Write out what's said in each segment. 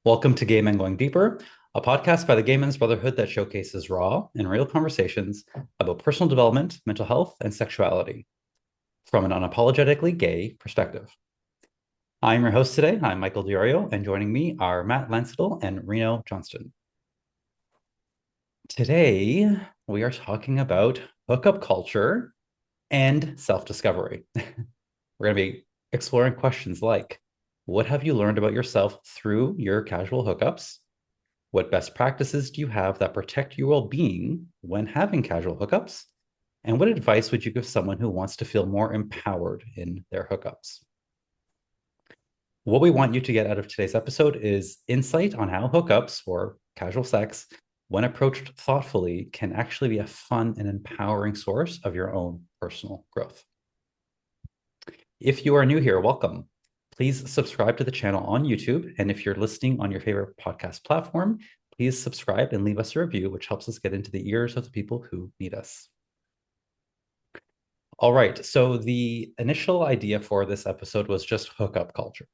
Welcome to Gay Men Going Deeper, a podcast by the Gay Men's Brotherhood that showcases raw and real conversations about personal development, mental health, and sexuality from an unapologetically gay perspective. I'm your host today. I'm Michael Diorio, and joining me are Matt Lancidel and Reno Johnston. Today, we are talking about hookup culture and self-discovery. We're going to be exploring questions like, what have you learned about yourself through your casual hookups? What best practices do you have that protect your well-being when having casual hookups? And what advice would you give someone who wants to feel more empowered in their hookups? What we want you to get out of today's episode is insight on how hookups or casual sex, when approached thoughtfully, can actually be a fun and empowering source of your own personal growth. If you are new here, welcome. Please subscribe to the channel on YouTube. And if you're listening on your favorite podcast platform, please subscribe and leave us a review, which helps us get into the ears of the people who need us. All right. So the initial idea for this episode was just hookup culture.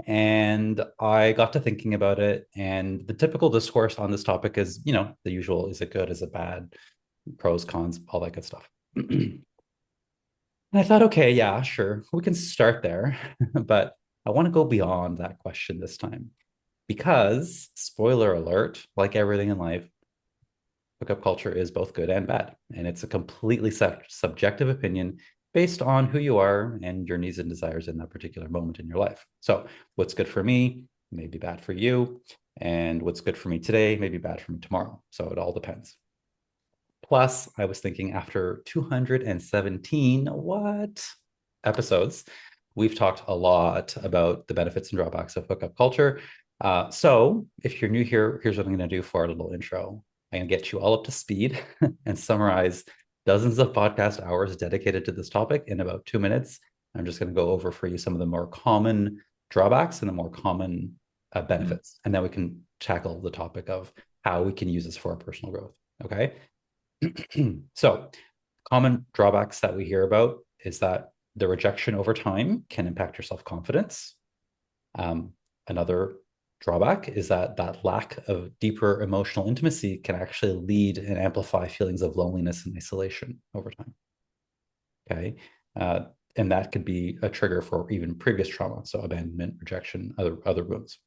And I got to thinking about it. And the typical discourse on this topic is, the usual, is it good, is it bad, pros, cons, all that good stuff. And I thought, okay, yeah, sure, we can start there. But I want to go beyond that question this time because, spoiler alert, like everything in life, hookup culture is both good and bad. And it's a completely subjective opinion based on who you are and your needs and desires in that particular moment in your life. So, what's good for me may be bad for you. And what's good for me today may be bad for me tomorrow. So, it all depends. Plus, I was thinking after 217 episodes, we've talked a lot about the benefits and drawbacks of hookup culture. So if you're new here, here's what I'm going to do for our little intro. I'm going to get you all up to speed and summarize dozens of podcast hours dedicated to this topic in about 2 minutes. I'm just going to go over for you some of the more common drawbacks and the more common benefits. And then we can tackle the topic of how we can use this for our personal growth. Okay. So, common drawbacks that we hear about is that the rejection over time can impact your self-confidence. Another drawback is that lack of deeper emotional intimacy can actually lead and amplify feelings of loneliness and isolation over time. Okay. And that could be a trigger for even previous trauma, so abandonment, rejection, other wounds.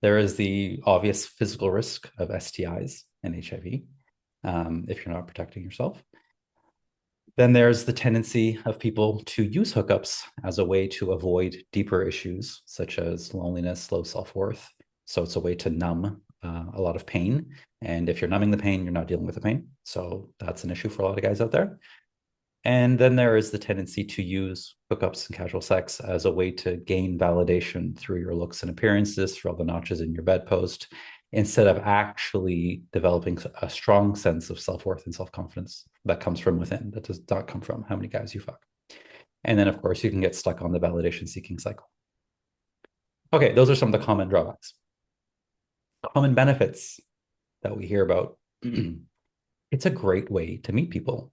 There is the obvious physical risk of STIs and HIV. If you're not protecting yourself. Then there's the tendency of people to use hookups as a way to avoid deeper issues such as loneliness, low self-worth. So it's a way to numb a lot of pain. And if you're numbing the pain, you're not dealing with the pain. So that's an issue for a lot of guys out there. And then there is the tendency to use hookups and casual sex as a way to gain validation through your looks and appearances, through all the notches in your bedpost, instead of actually developing a strong sense of self-worth and self-confidence that comes from within, that does not come from how many guys you fuck. And then, of course, you can get stuck on the validation-seeking cycle. Okay, those are some of the common drawbacks. Common benefits that we hear about. It's a great way to meet people.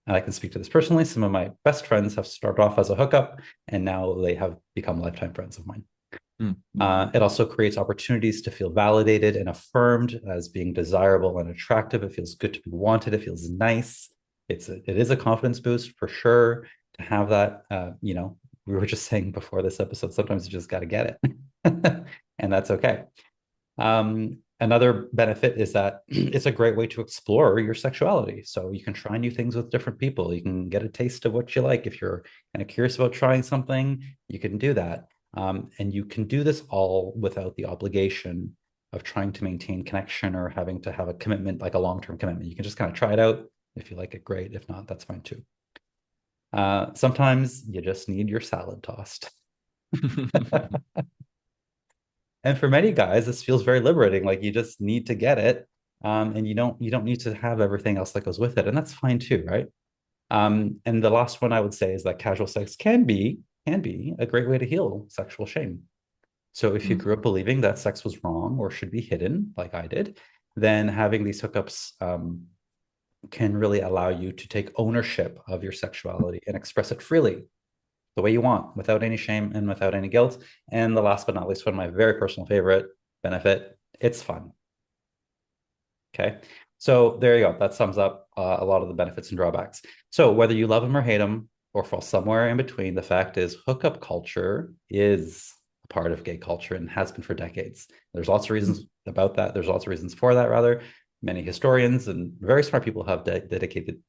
And I can speak to this personally. Some of my best friends have started off as a hookup, and now they have become lifetime friends of mine. It also creates opportunities to feel validated and affirmed as being desirable and attractive. It feels good to be wanted. It feels nice. It is a confidence boost for sure to have that. We were just saying before this episode, sometimes you just got to get it, and that's okay. Another benefit is that it's a great way to explore your sexuality. So you can try new things with different people. You can get a taste of what you like. If you're kind of curious about trying something, you can do that. And you can do this all without the obligation of trying to maintain connection or having to have a commitment, like a long-term commitment. You can just kind of try it out. If you like it, great. If not, that's fine too. Sometimes you just need your salad tossed. And for many guys, this feels very liberating. Like you just need to get it. And you don't need to have everything else that goes with it. And that's fine too, right? And the last one I would say is that casual sex can be a great way to heal sexual shame. So if you grew up believing that sex was wrong or should be hidden, like I did, then having these hookups can really allow you to take ownership of your sexuality and express it freely. the way you want without any shame and without any guilt. And the last but not least, one of my very personal favorite benefit, it's fun. Okay. So there you go. That sums up a lot of the benefits and drawbacks. So whether you love them or hate them or fall somewhere in between, the fact is hookup culture is a part of gay culture and has been for decades. There's lots of reasons about that. There's lots of reasons for that, rather. Many historians and very smart people have dedicated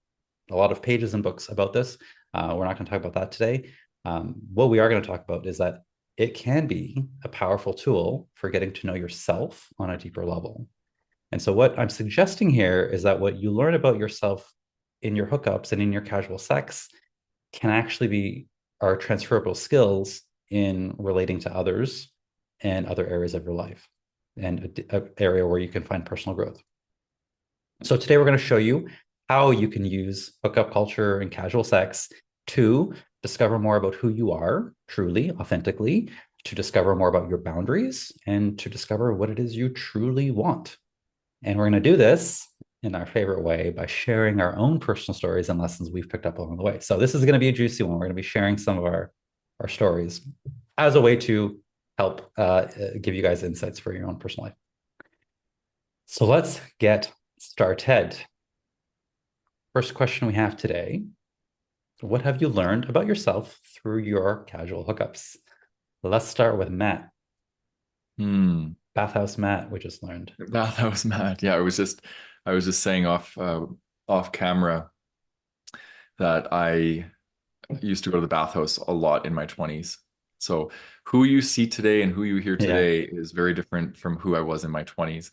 a lot of pages and books about this. We're not going to talk about that today. What we are going to talk about is that it can be a powerful tool for getting to know yourself on a deeper level. And so, what I'm suggesting here is that what you learn about yourself in your hookups and in your casual sex can actually be our transferable skills in relating to others and other areas of your life and an area where you can find personal growth. So, today we're going to show you how you can use hookup culture and casual sex to discover more about who you are truly, authentically, to discover more about your boundaries, and to discover what it is you truly want. And we're going to do this in our favorite way by sharing our own personal stories and lessons we've picked up along the way. So this is going to be a juicy one. We're going to be sharing some of our stories as a way to help give you guys insights for your own personal life. So let's get started. First question we have today. What have you learned about yourself through your casual hookups? Let's start with Matt. Bathhouse Matt, we just learned. Bathhouse Matt. Yeah, I was just saying off camera that I used to go to the bathhouse a lot in my 20s. So who you see today and who you hear Yeah. today is very different from who I was in my 20s.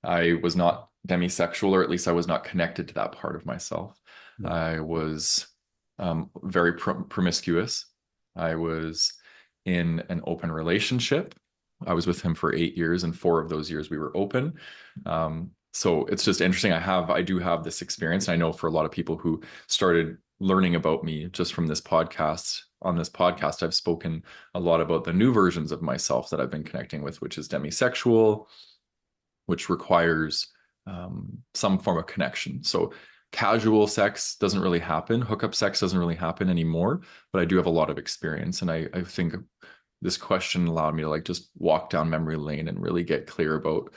I was not demisexual, or at least I was not connected to that part of myself. Yeah. I was very promiscuous. I was in an open relationship. I was with him for 8 years, and 4 of those years we were open. So it's just interesting. I do have this experience. And I know for a lot of people who started learning about me just from this podcast, on this podcast, I've spoken a lot about the new versions of myself that I've been connecting with, which is demisexual, which requires some form of connection. So casual sex doesn't really happen. Hookup sex doesn't really happen anymore, but I do have a lot of experience. And I think this question allowed me to like just walk down memory lane and really get clear about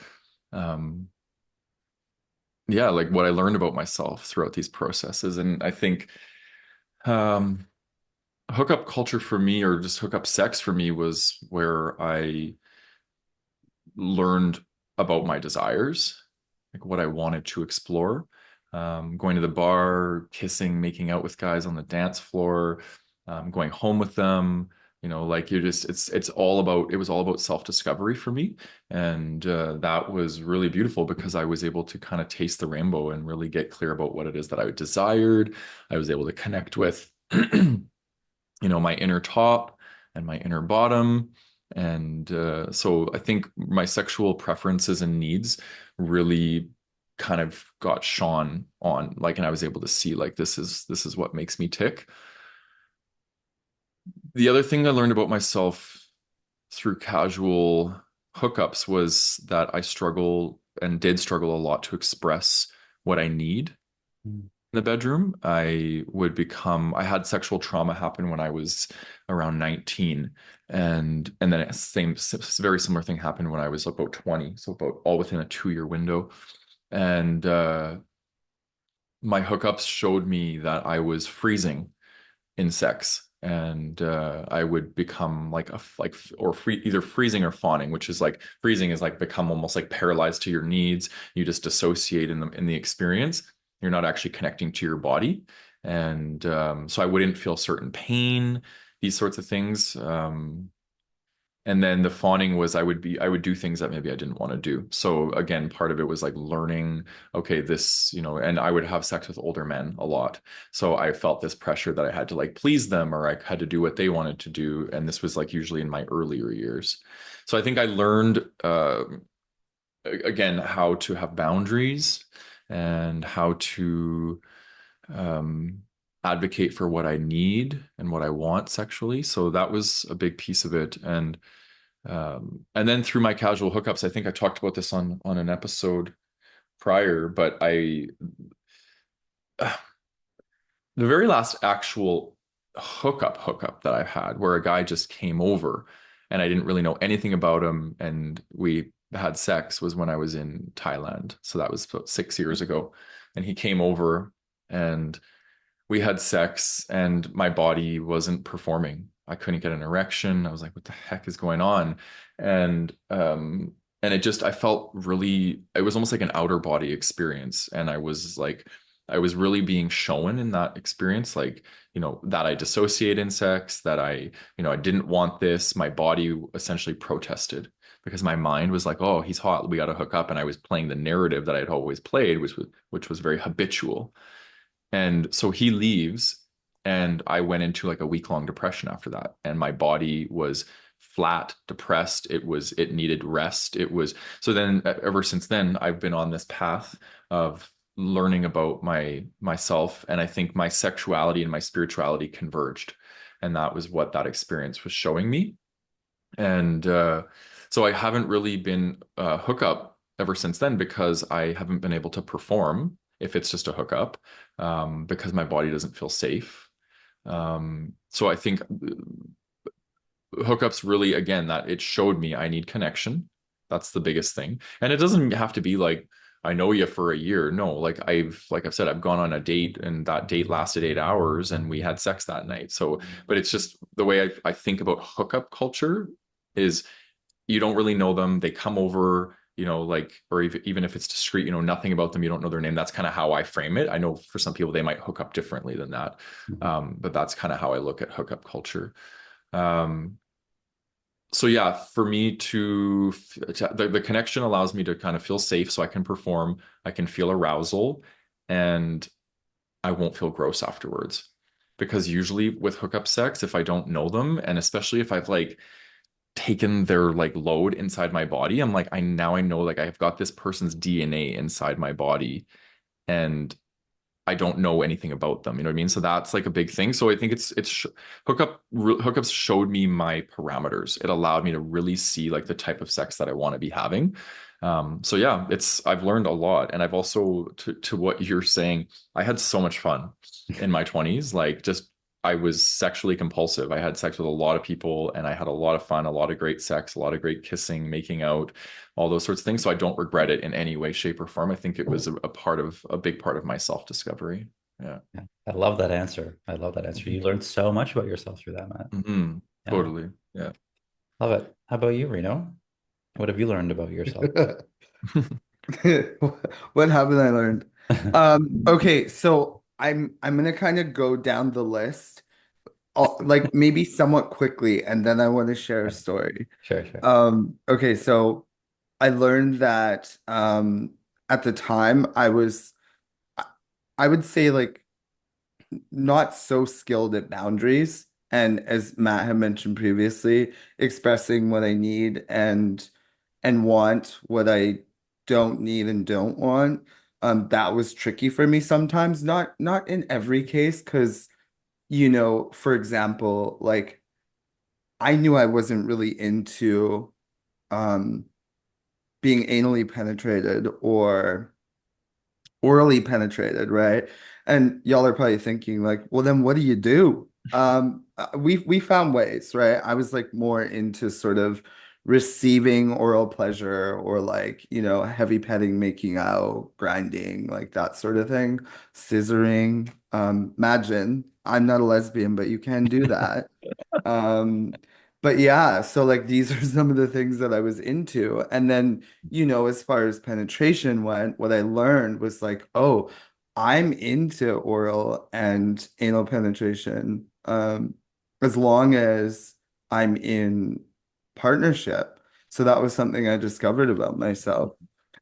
yeah, like what I learned about myself throughout these processes. And I think um hookup culture for me, or just hookup sex for me, was where I learned about my desires, like what I wanted to explore. Going to the bar, kissing, making out with guys on the dance floor, going home with them. Like you're just, it was all about self-discovery for me. And that was really beautiful because I was able to kind of taste the rainbow and really get clear about what it is that I desired. I was able to connect with, my inner top and my inner bottom. And so I think my sexual preferences and needs really kind of got shone on, like, and I was able to see like this is what makes me tick. The other thing I learned about myself through casual hookups was that I struggle and did struggle a lot to express what I need Mm. in the bedroom. I had sexual trauma happen when I was around 19. And then very similar thing happened when I was about 20. So about all within a 2-year window. And my hookups showed me that I was freezing in sex. And I would become like either freezing or fawning, which is like freezing is like become almost like paralyzed to your needs. You just dissociate in the experience. You're not actually connecting to your body, and so I wouldn't feel certain pain, these sorts of things. And then the fawning was I would do things that maybe I didn't want to do. So again, part of it was like learning, okay, this, and I would have sex with older men a lot. So I felt this pressure that I had to like please them, or I had to do what they wanted to do. And this was like usually in my earlier years. So I think I learned again how to have boundaries and how to um, advocate for what I need and what I want sexually. So that was a big piece of it. And then through my casual hookups, I think I talked about this on an episode prior, but the very last actual hookup that I've had where a guy just came over and I didn't really know anything about him and we had sex was when I was in Thailand. So that was about 6 years ago. And he came over and we had sex and my body wasn't performing. I couldn't get an erection. I was like, what the heck is going on? And and it just I felt really it was almost like an outer body experience. And I was really being shown in that experience, like, that I dissociate in sex, that I didn't want this. My body essentially protested because my mind was like, oh, he's hot, we gotta hook up. And I was playing the narrative that I'd always played, which was very habitual. And so he leaves, and I went into like a week-long depression after that. And my body was flat, depressed. It needed rest. So then ever since then, I've been on this path of learning about myself. And I think my sexuality and my spirituality converged. And that was what that experience was showing me. And so I haven't really been hookup ever since then because I haven't been able to perform if it's just a hookup, because my body doesn't feel safe. So I think hookups really, again, that it showed me I need connection. That's the biggest thing. And it doesn't have to be like, I know you for a year. No, like I've said, I've gone on a date and that date lasted 8 hours and we had sex that night. So, but it's just the way I think about hookup culture is you don't really know them. They come over, like, or even if it's discreet, nothing about them, you don't know their name. That's kind of how I frame it. I know for some people they might hook up differently than that. But that's kind of how I look at hookup culture. Um, so yeah, for me the connection allows me to kind of feel safe so I can perform, I can feel arousal, and I won't feel gross afterwards. Because usually with hookup sex, if I don't know them, and especially if I've like taken their like load inside my body, I'm like, I know like I've got this person's DNA inside my body and I don't know anything about them. You know what I mean? So that's like a big thing. So I think hookups showed me my parameters. It allowed me to really see like the type of sex that I want to be having. So yeah, I've learned a lot. And I've also to what you're saying, I had so much fun in my 20s. Like just I was sexually compulsive. I had sex with a lot of people and I had a lot of fun, a lot of great sex, a lot of great kissing, making out, all those sorts of things. So I don't regret it in any way, shape, or form. I think it was a big part of my self-discovery. Yeah. Yeah, I love that answer. I love that answer. You learned so much about yourself through that, Matt. Mm-hmm. Yeah, Totally. Yeah. love it. How about you, Reno? What have you learned about yourself? What haven't I learned? Okay, so I'm gonna kind of go down the list, like maybe somewhat quickly, and then I want to share a story. Sure, sure. Okay, so I learned that at the time I I would say like not so skilled at boundaries. And as Matt had mentioned previously, expressing what I need and want, what I don't need and don't want. That was tricky for me sometimes. Not in every case, because for example, like I knew I wasn't really into um being anally penetrated or orally penetrated, right? And y'all are probably thinking like, well, then what do you do? We found ways, right? I was like more into sort of receiving oral pleasure or like, heavy petting, making out, grinding, like that sort of thing, scissoring. Imagine I'm not a lesbian, but you can do that. Um, but yeah, so like these are some of the things that I was into. And then, as far as penetration went, what I learned was like, oh, I'm into oral and anal penetration, as long as I'm in partnership. So that was something I discovered about myself.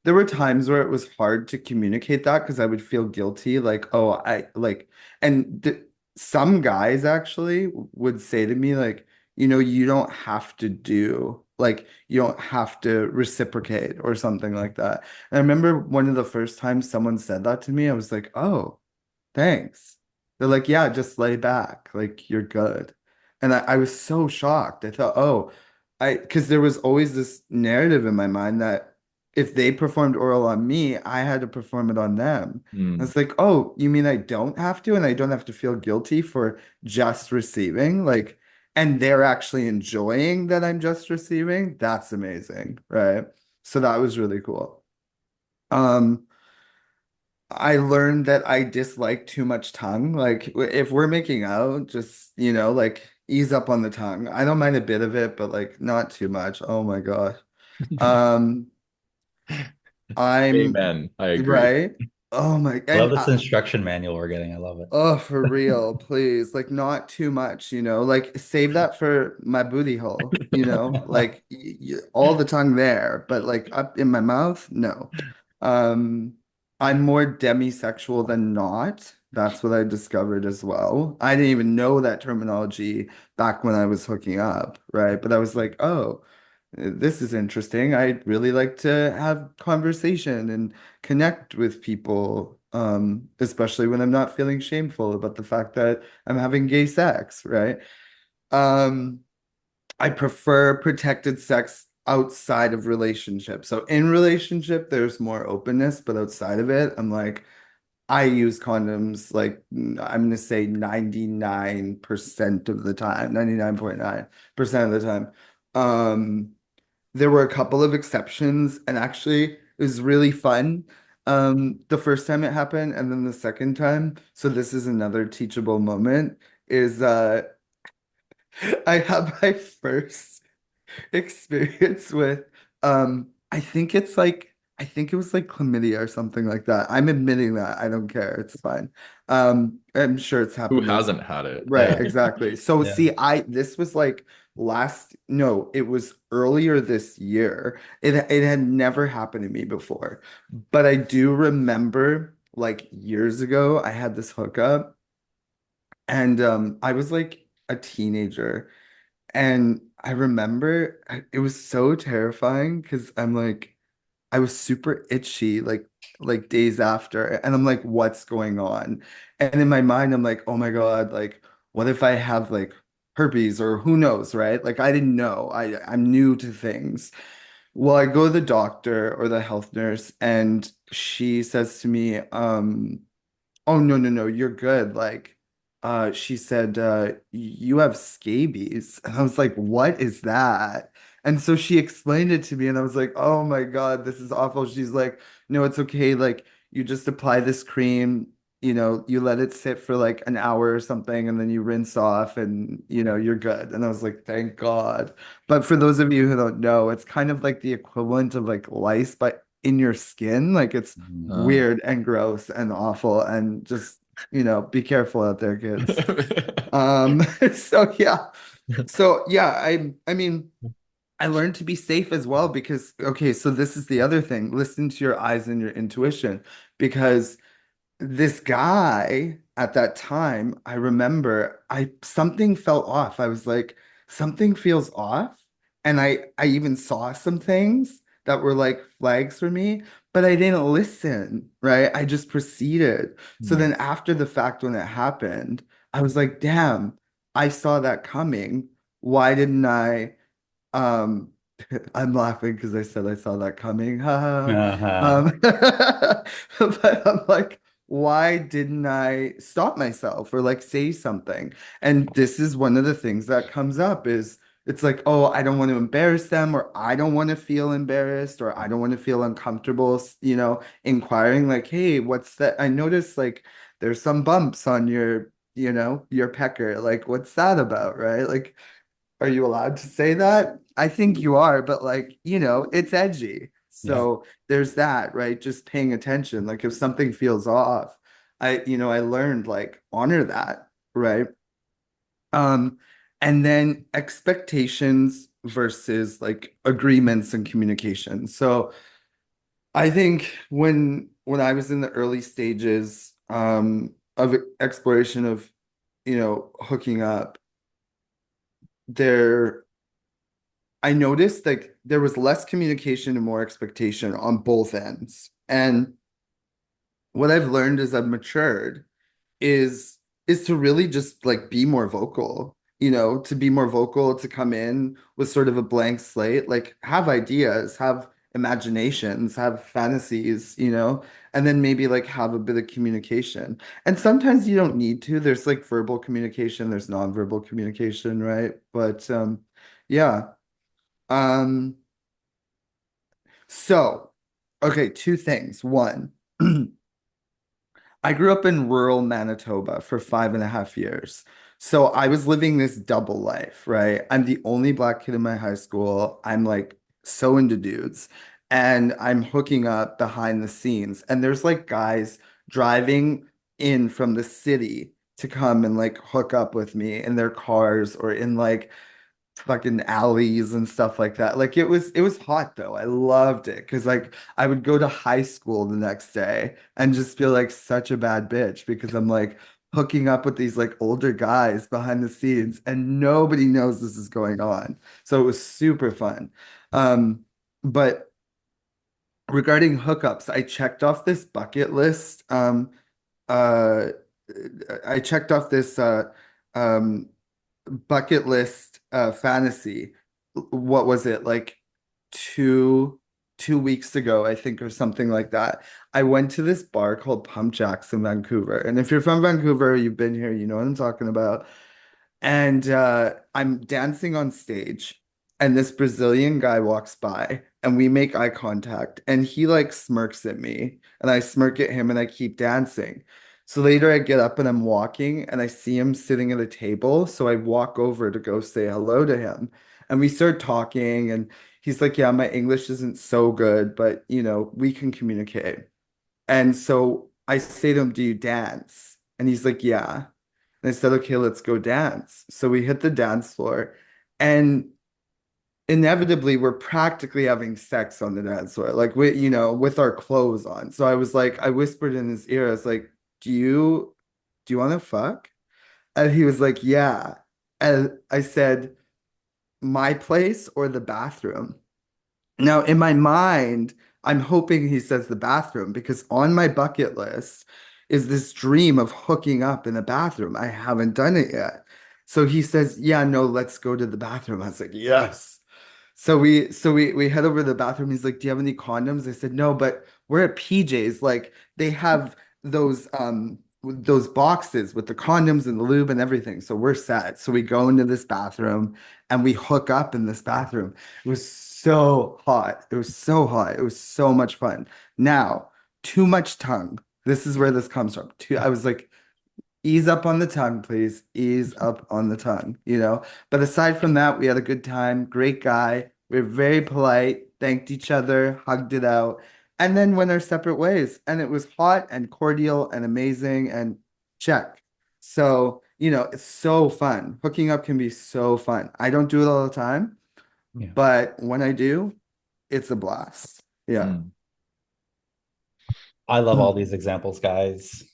There were times where it was hard to communicate that because I would feel guilty, like, oh, I like, and th some guys actually would say to me, like, you don't have to do, like, you don't have to reciprocate or something like that. And I remember one of the first times someone said that to me, I was like, oh, thanks. They're like, yeah, just lay back, like, you're good. And I was so shocked. I thought, oh, because there was always this narrative in my mind that if they performed oral on me, I had to perform it on them. Mm. It's like, oh, you mean I don't have to, and I don't have to feel guilty for just receiving? Like, and they're actually enjoying that I'm just receiving. That's amazing, right? So that was really cool. Um, I learned that I dislike too much tongue. Like, if we're making out, just, like ease up on the tongue. I don't mind a bit of it, but like not too much. Oh my God. Um, I'm Amen. I agree. right. Oh my, I love and this instruction manual we're getting. I love it. oh, for real, please. Like, not too much, like save that for my booty hole, like all the tongue there, but like up in my mouth, no. Um, I'm more demisexual than not. That's what I discovered as well. I didn't even know that terminology back when I was hooking up, right? But I was like, oh, this is interesting. I'd really like to have conversation and connect with people, especially when I'm not feeling shameful about the fact that I'm having gay sex, right? Um, I prefer protected sex outside of relationship. So in relationship, there's more openness, but outside of it, I'm like, I use condoms like I'm gonna say 99% of the time, 99.9% of the time. Um, there were a couple of exceptions, and actually it was really fun. The first time it happened, and then the second time. So this is another teachable moment, is I had my first experience with I think it was like chlamydia or something like that. I'm admitting that. I don't care. It's fine. I'm sure it's Who happened to hasn't had it? right, Yeah. exactly. So Yeah. see, this was like no, it was earlier this year. It had never happened to me before. But I do remember like years ago I had this hookup, and I was like a teenager, and I remember it was so terrifying because I'm like I was super itchy like days after, and I'm like, what's going on? And in my mind I'm like, oh my God, like what if I have like herpes or who knows, right? Like I didn't know. I'm new to things. Well, I go to the doctor or the health nurse, and she says to me, oh no, no, no, you're good. Like, she said, you have scabies. And I was like, what is that? And so she explained it to me, and I was like, oh my God, this is awful. She's like, no, it's okay. Like, you just apply this cream, you let it sit for like an hour or something, and then you rinse off, and you're good. And I was like, thank God. But for those of you who don't know, it's kind of like the equivalent of like lice, but in your skin. Like it's Mhm. Uh. weird and gross and awful, and just be careful out there, kids. So yeah, I mean I learned to be safe as well, because okay, so this is the other thing: listen to your eyes and your intuition, because this guy at that time, I remember I something felt off. I was like, something feels off. And I even saw some things that were like flags for me, but I didn't listen, right? I just proceeded. So Hmm. then after the fact, when it happened, I was like, damn, I saw that coming. Why didn't I um, I'm laughing because I said I saw that coming. Ha Uh-huh. ha. But I'm like, why didn't I stop myself or like say something? And this is one of the things that comes up is it's like, oh, I don't want to embarrass them, or I don't want to feel embarrassed, or I don't want to feel uncomfortable, inquiring like, hey, what's that? I noticed like there's some bumps on your pecker. Like, what's that about, right? Like, are you allowed to say that? I think you are, but like, it's edgy. Yeah. So there's that, right? Just paying attention. Like if something feels off, I learned like honor that, right? Um, and then expectations versus like agreements and communication. So I think when I was in the early stages of exploration of, hooking up, there I noticed like there was less communication and more expectation on both ends. And what I've learned as I've matured is is to really just like be more vocal, to be more vocal, to come in with sort of a blank slate, like have ideas, have imaginations, have fantasies, and then maybe like have a bit of communication. And sometimes you don't need to. There's like verbal communication, there's nonverbal communication, right? But yeah. Um, so okay, two things. One, I grew up in rural Manitoba for 5.5 years. So I was living this double life, right? I'm the only black kid in my high school. I'm like so into dudes. And I'm hooking up behind the scenes. And there's like guys driving in from the city to come and like hook up with me in their cars or in like fucking alleys and stuff like that. Like it was hot though. I loved it because like I would go to high school the next day and just feel like such a bad bitch because I'm like hooking up with these like older guys behind the scenes and nobody knows this is going on. So it was super fun. But regarding hookups, I checked off this bucket list. Uh I checked off this um bucket list fantasy. What was it like two weeks ago, I think, or something like that. I went to this bar called Pump Jacks in Vancouver. And if you're from Vancouver, you've been here, you know what I'm talking about. And I'm dancing on stage, and this Brazilian guy walks by, and we make eye contact, and he like smirks at me, and I smirk at him, and I keep dancing. So later I get up and I'm walking, and I see him sitting at a table. So I walk over to go say hello to him, and we start talking, and he's like, "Yeah, my English isn't so good, but we can communicate." And so I say to him, "Do you dance?" And he's like, "Yeah." And I said, "Okay, let's go dance." So we hit the dance floor, and inevitably we're practically having sex on the dance floor, like with our clothes on. So I was like, I whispered in his ear, I was like, "Do you want to fuck?" And he was like, "Yeah." And I said, "My place or the bathroom?" Now, in my mind, I'm hoping he says the bathroom because on my bucket list is this dream of hooking up in a bathroom. I haven't done it yet. So he says, "Yeah, no, let's go to the bathroom." I was like, "Yes." So we head over to the bathroom. He's like, "Do you have any condoms?" I said, "No, but we're at PJ's. Like they have those boxes with the condoms and the lube and everything. So we're set." So we go into this bathroom and we hook up in this bathroom. It was so hot. It was so hot. It was so much fun. Now, too much tongue. This is where this comes from. I was like, ease up on the tongue, please. Ease up on the tongue. But aside from that, we had a good time. Great guy. We were very polite, thanked each other, hugged it out, and then went our separate ways. And it was hot and cordial and amazing and check. So, it's so fun. Hooking up can be so fun. I don't do it all the time, Yeah. but when I do, it's a blast. Yeah. Mm. I love all these examples, guys.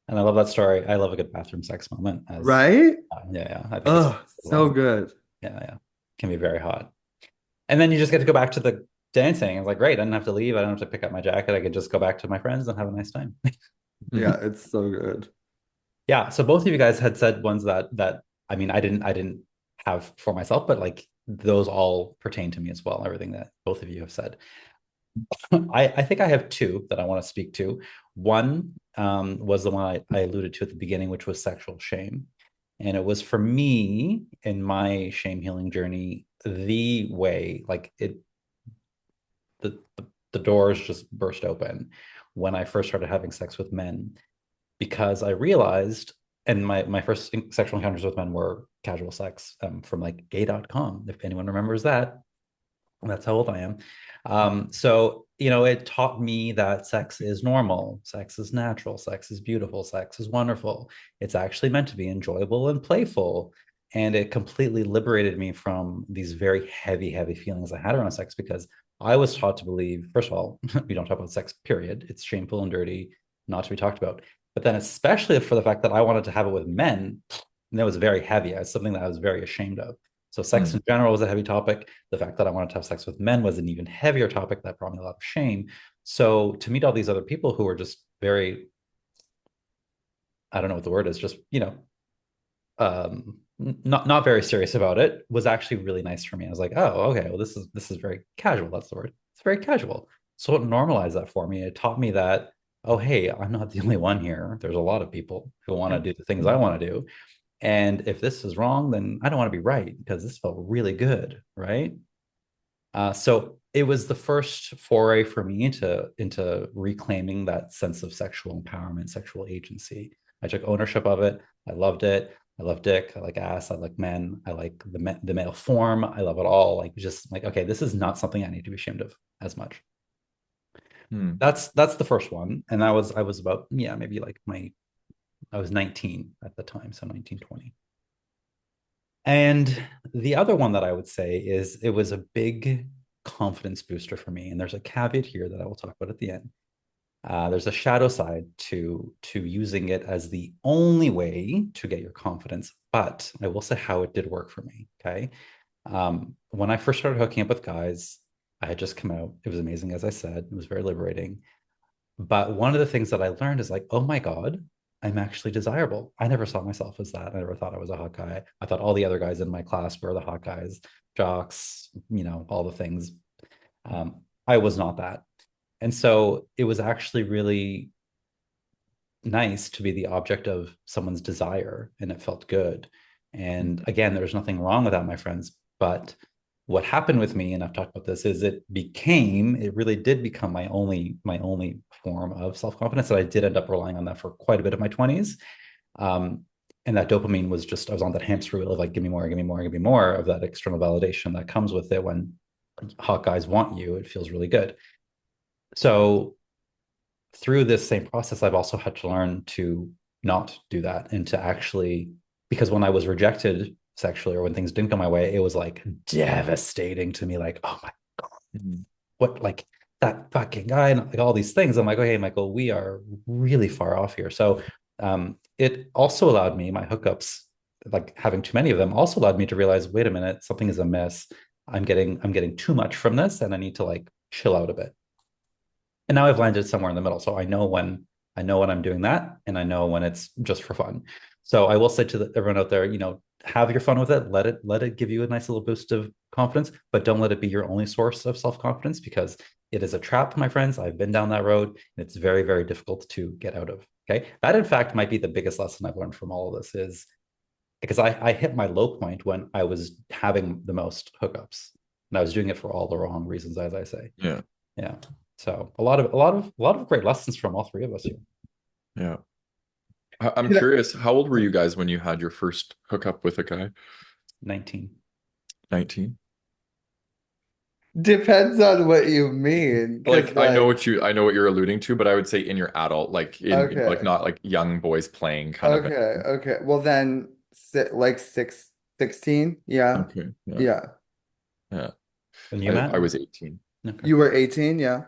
And I love that story. I love a good bathroom sex moment as Right? yeah. I think it's Oh, so good. yeah. Can be very hot. And then you just get to go back to the dancing. It's like, great, I didn't have to leave. I don't have to pick up my jacket. I could just go back to my friends and have a nice time. Yeah, it's so good. Yeah. So both of you guys had said ones that I mean, I didn't have for myself, but like those all pertain to me as well. Everything that both of you have said. I think I have two that I want to speak to. One was the one I alluded to at the beginning, which was sexual shame. And it was for me in my shame healing journey, the way, like the doors just burst open when I first started having sex with men because I realized, and my first sexual encounters with men were casual sex from like gay.com, if anyone remembers that. That's how old I am. So, it taught me that sex is normal, sex is natural, sex is beautiful, sex is wonderful. It's actually meant to be enjoyable and playful. And it completely liberated me from these very heavy, heavy feelings I had around sex because I was taught to believe, first of all, we don't talk about sex, period. It's shameful and dirty, not to be talked about. But then, especially for the fact that I wanted to have it with men, and that was very heavy. It's something that I was very ashamed of. So sex Mm. in general was a heavy topic. The fact that I wanted to have sex with men was an even heavier topic that brought me a lot of shame. So to meet all these other people who were just very, I don't know what the word is, just, not very serious about it was actually really nice for me. I was like, oh, okay, well, this is very casual. That's the word. It's very casual. So it normalized that for me. It taught me that, oh, hey, I'm not the only one here. There's a lot of people who want to do the things I want to do. And if this is wrong, then I don't want to be right because this felt really good, right? So it was the first foray for me into reclaiming that sense of sexual empowerment, sexual agency. I took ownership of it. I loved it. I love dick. I like ass. I like men. I like the male form. I love it all. Like just like, okay, this is not something I need to be ashamed of as much. Hmm. That's the first one. And I was about, yeah, maybe like I was 19 at the time, so 1920. And the other one that I would say is it was a big confidence booster for me. And there's a caveat here that I will talk about at the end. There's a shadow side to using it as the only way to get your confidence, but I will say how it did work for me. Okay, when I first started hooking up with guys, I had just come out. It was amazing, as I said. It was very liberating. But one of the things that I learned is like, oh my God, I'm actually desirable. I never saw myself as that. I never thought I was a hot guy. I thought all the other guys in my class were the hot guys, jocks, all the things. I was not that. And so it was actually really nice to be the object of someone's desire, and it felt good. And again, there's nothing wrong with that, my friends. But what happened with me, and I've talked about this, is it really did become my only form of self-confidence. And I did end up relying on that for quite a bit of my 20s. Um, and that dopamine was just, I was on that hamster wheel of like, give me more, give me more, give me more of that external validation that comes with it when hot guys want you. It feels really good. So through this same process, I've also had to learn to not do that and to actually, because when I was rejected sexually or when things didn't go my way, it was like devastating to me. Like, oh my God, what, like that fucking guy and like all these things. I'm like, okay, Michael, we are really far off here. So it also allowed me, my hookups, like having too many of them also allowed me to realize, wait a minute, something is amiss. I'm getting too much from this and I need to like chill out a bit. And now I've landed somewhere in the middle. So I know when I'm doing that, and I know when it's just for fun. So I will say to everyone out there, have your fun with it. Let it give you a nice little boost of confidence, but don't let it be your only source of self-confidence because it is a trap, my friends. I've been down that road, and it's very, very difficult to get out of. Okay. That in fact might be the biggest lesson I've learned from all of this is because I hit my low point when I was having the most hookups. And I was doing it for all the wrong reasons, as I say. Yeah. Yeah. So a lot of great lessons from all three of us here. Yeah. I'm curious, how old were you guys when you had your first hookup with a guy? 19. 19? Depends on what you mean, because Like I know what you're alluding to, but I would say in your adult, like like okay, not like young boys playing kind of. okay. Well then, like 16. Yeah, Okay. Yeah. yeah. Yeah. And you, I Matt? was 18. Okay. You were 18. Yeah.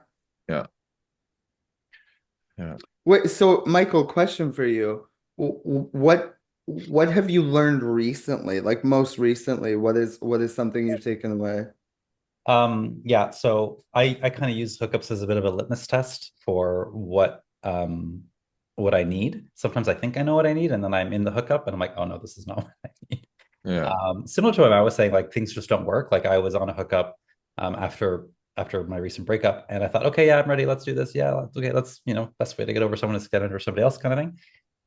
Yeah. Yeah. Wait. So, Michael, question for you. What have you learned recently? Like most recently, what is something you've taken away? Yeah, so I kind of use hookups as a bit of a litmus test for what I need. Sometimes I think I know what I need, and then I'm in the hookup and I'm like, oh no, this is not what I need. Yeah. Similar to what I was saying, like things just don't work. Like I was on a hookup after my recent breakup, and I thought, okay, yeah, I'm ready. Let's do this. Yeah, okay, let's best way to get over someone is to get under somebody else, kind of thing.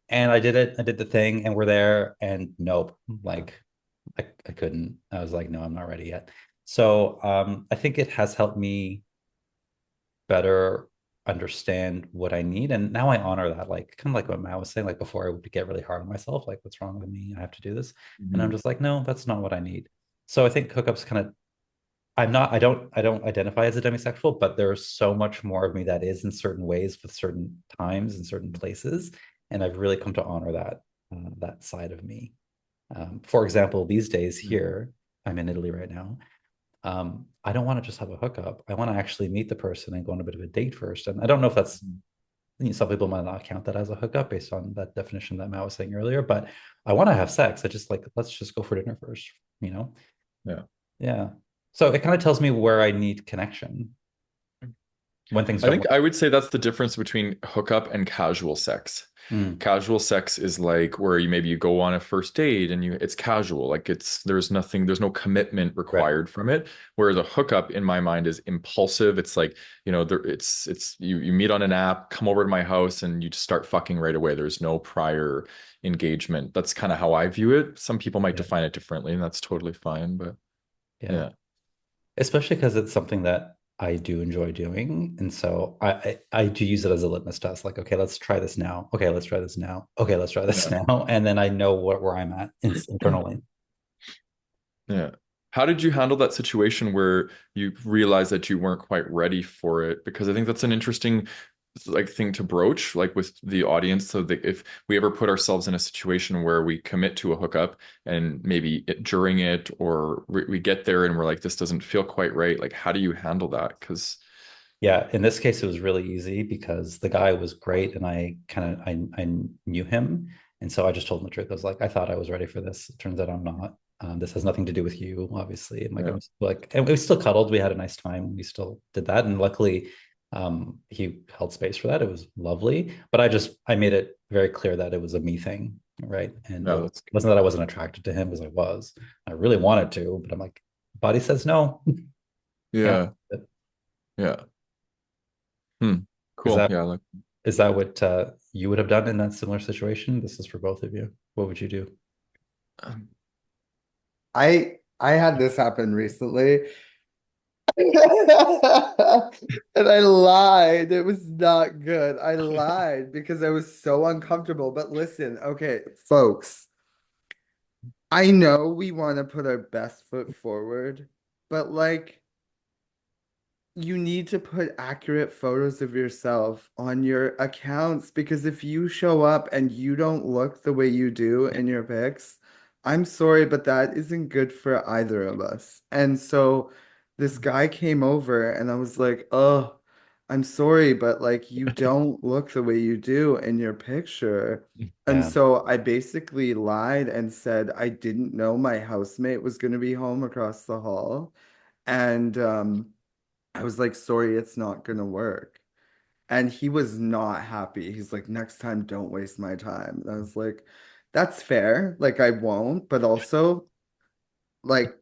And I did it. I did the thing, and we're there. And nope, like I couldn't. I was like, no, I'm not ready yet. So I think it has helped me better understand what I need. And now I honor that, like kind of like what Matt was saying, like before I would get really hard on myself, like what's wrong with me? I have to do this. And I'm Mhm. just like, no, that's not what I need. So I think hookups kind of I don't identify as a demisexual, but there's so much more of me that is in certain ways with certain times and certain places. And I've really come to honor that side of me. For example, these days here, I'm in Italy right now. I don't want to just have a hookup. I want to actually meet the person and go on a bit of a date first. And I don't know if that's some people might not count that as a hookup based on that definition that Matt was saying earlier, but I want to have sex. I just like let's just go for dinner first, you know? Yeah. Yeah. So it kind of tells me where I need connection. when things I don't think work. I would say that's the difference between hookup and casual sex. Mm, Casual sex is like where you maybe you go on a first date and it's casual, like there's no commitment right. required from it. Whereas a hookup in my mind is impulsive. It's like, it's you meet on an app, come over to my house and you just start fucking right away. There's no prior engagement. That's kind of how I view it. Some people might Yeah. define it differently, and that's totally fine. But Yeah. yeah. Especially because it's something that I do enjoy doing. And so I do use it as a litmus test. Like, okay, let's try this now. Okay, let's try this now. Okay, let's try this Yeah. now. And then I know where I'm at internally. Yeah. How did you handle that situation where you realized that you weren't quite ready for it? Because I think that's an interesting like thing to broach, like with the audience. So that if we ever put ourselves in a situation where we commit to a hookup and maybe during it, or we get there and we're like, this doesn't feel quite right. Like, how do you handle that? Because Yeah, in this case, it was really easy because the guy was great and I knew him. And so I just told him the truth. I was like, I thought I was ready for this. It turns out I'm not. This has nothing to do with you, obviously. And like yeah, I'm like, and we still cuddled. We had a nice time. We still did that. And luckily, he held space for that. It was lovely. But I made it very clear that it was a me thing, right? And yeah, it that's good. wasn't that I wasn't attracted to him as I was. I really wanted to, but I'm like, body says no. Can't. Yeah, yeah. Hmm. Is Cool. that Yeah, like Is that what you would have done in that similar situation? This is for both of you. What would you do? um, I had this happen recently. And I lied. It was not good. I lied because I was so uncomfortable. But listen, okay, folks, I know we want to put our best foot forward, but like you need to put accurate photos of yourself on your accounts because if you show up and you don't look the way you do in your pics, I'm sorry, but that isn't good for either of us. And so this guy came over and I was like, oh, I'm sorry, but like you don't look the way you do in your picture. And Yeah, so I basically lied and said I didn't know my housemate was going to be home across the hall. And I was like, sorry, it's not gonna work. And he was not happy. He's like, next time, don't waste my time. And I was like, that's fair. Like, I won't, but also, like,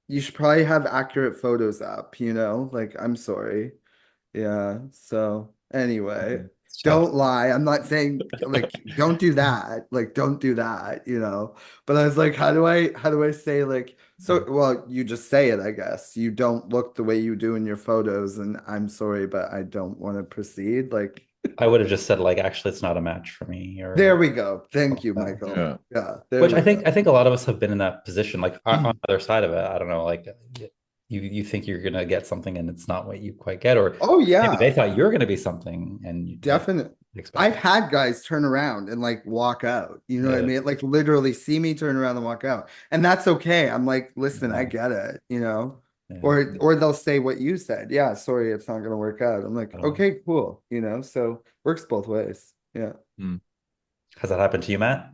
you should probably have accurate photos up, you know? Like, I'm sorry. Yeah. So anyway, it's tough. don't lie. I'm not saying like don't do that. Like don't do that, you know. But I was like, how do I say like so well, you just say it, I guess. You don't look the way you do in your photos, and I'm sorry, but I don't want to proceed. Like I would have just said like, actually, it's not a match for me, or there like, we go. Thank you, uh, Michael. yeah. Yeah, there which we go. I think a lot of us have been in that position. Like on the other side of it, I don't know, like you think you're gonna get something and it's not what you quite get, or Oh maybe they yeah. thought you're gonna be something and you didn't Definitely. expect I've it. had guys turn around and like walk out. You know what I Yeah, mean? Like literally see me turn around and walk out. And that's okay. I'm like, listen, I yeah, get it, you know? yeah. Or they'll say what you said. Yeah, sorry, it's not gonna work out. I'm like, Totally. okay, cool, you know? So works both ways. Yeah. Hmm. Has that happened to you, Matt?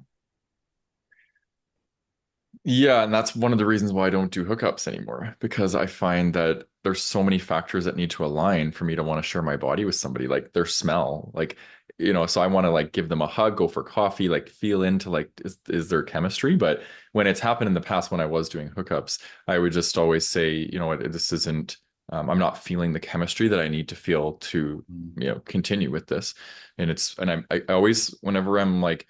Yeah, and that's one of the reasons why I don't do hookups anymore, because I find that there's so many factors that need to align for me to want to share my body with somebody, like their smell, like, so I want to like give them a hug, go for coffee, like feel into like is there chemistry? But when it's happened in the past when I was doing hookups, I would just always say, you know what, this isn't I'm not feeling the chemistry that I need to feel to, Mm, continue with this. I always, whenever I'm like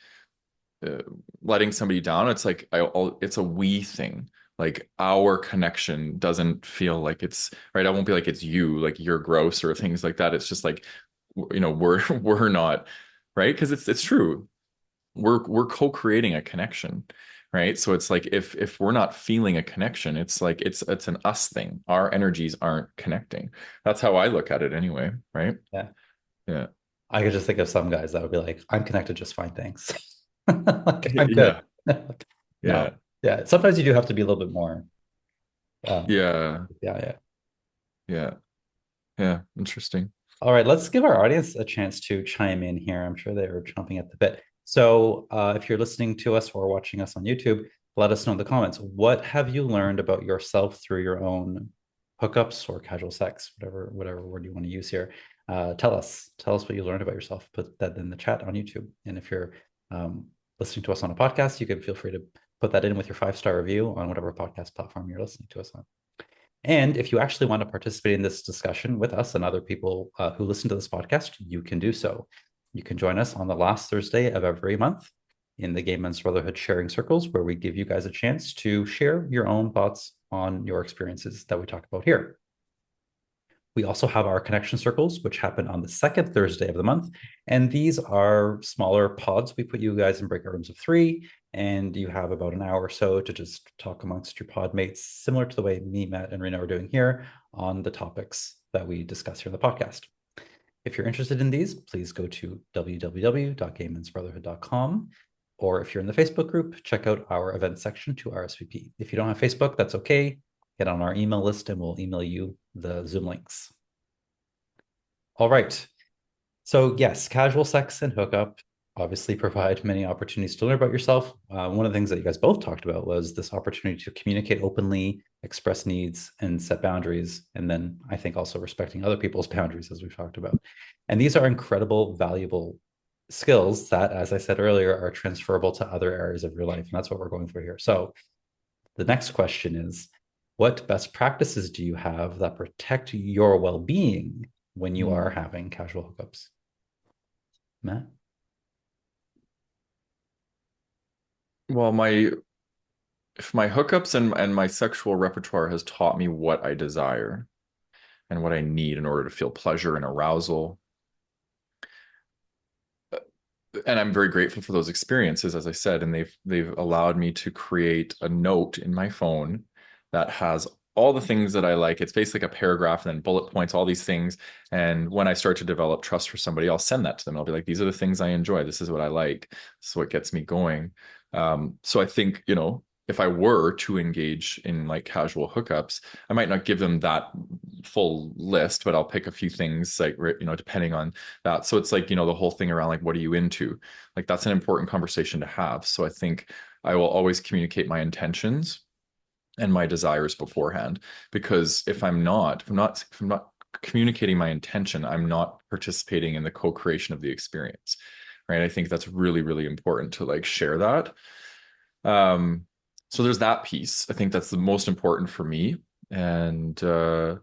uh, letting somebody down, it's like it's a we thing. Like our connection doesn't feel like it's right. I won't be like it's you, like you're gross or things like that. It's just like we're we're not right because it's true. We're co-creating a connection, right? So it's like if we're not feeling a connection, it's like it's an us thing. Our energies aren't connecting. That's how I look at it anyway, right? yeah. Yeah. I could just think of some guys that would be like, I'm connected just fine, thanks. Like, I'm good. Yeah. No. Yeah. Yeah. Sometimes you do have to be a little bit more. Yeah. Yeah, yeah. Yeah. Yeah. Interesting. All right, let's give our audience a chance to chime in here. I'm sure they are chomping at the bit. So if you're listening to us or watching us on YouTube, let us know in the comments. What have you learned about yourself through your own hookups or casual sex, whatever word you want to use here. Tell us what you learned about yourself. Put that in the chat on YouTube. And if you're listening to us on a podcast, you can feel free to put that in with your 5-star review on whatever podcast platform you're listening to us on. And if you actually want to participate in this discussion with us and other people who listen to this podcast, you can do so. You can join us on the last Thursday of every month in the Gay Men's Brotherhood sharing circles, where we give you guys a chance to share your own thoughts on your experiences that we talk about here. We also have our connection circles, which happen on the second Thursday of the month. And these are smaller pods. We put you guys in breakout rooms of 3, and you have about an hour or so to just talk amongst your pod mates, similar to the way me, Matt, and Rena are doing here on the topics that we discuss here in the podcast. If you're interested in these, please go to www.gaymensbrotherhood.com. Or if you're in the Facebook group, check out our event section to RSVP. If you don't have Facebook, that's okay. Get on our email list and we'll email you the Zoom links. All right. So yes, casual sex and hookup obviously provide many opportunities to learn about yourself. One of the things that you guys both talked about was this opportunity to communicate openly, express needs, and set boundaries. And then I think also respecting other people's boundaries, as we've talked about. And these are incredible, valuable skills that, as I said earlier, are transferable to other areas of your life. And that's what we're going through here. So the next question is, what best practices do you have that protect your well-being when you are having casual hookups? Matt? Well, my hookups and my sexual repertoire has taught me what I desire and what I need in order to feel pleasure and arousal. And I'm very grateful for those experiences, as I said, and they've allowed me to create a note in my phone that has all the things that I like. It's basically like a paragraph and then bullet points, all these things. And when I start to develop trust for somebody, I'll send that to them. I'll be like, these are the things I enjoy. This is what I like. This is what gets me going. So I think, if I were to engage in like casual hookups, I might not give them that full list, but I'll pick a few things like, depending on that. So it's like, the whole thing around like, what are you into? Like, that's an important conversation to have. So I think I will always communicate my intentions and my desires beforehand, because if I'm not communicating my intention, I'm not participating in the co-creation of the experience, right? I think that's really, really important to like share that. So there's that piece. I think that's the most important for me. And then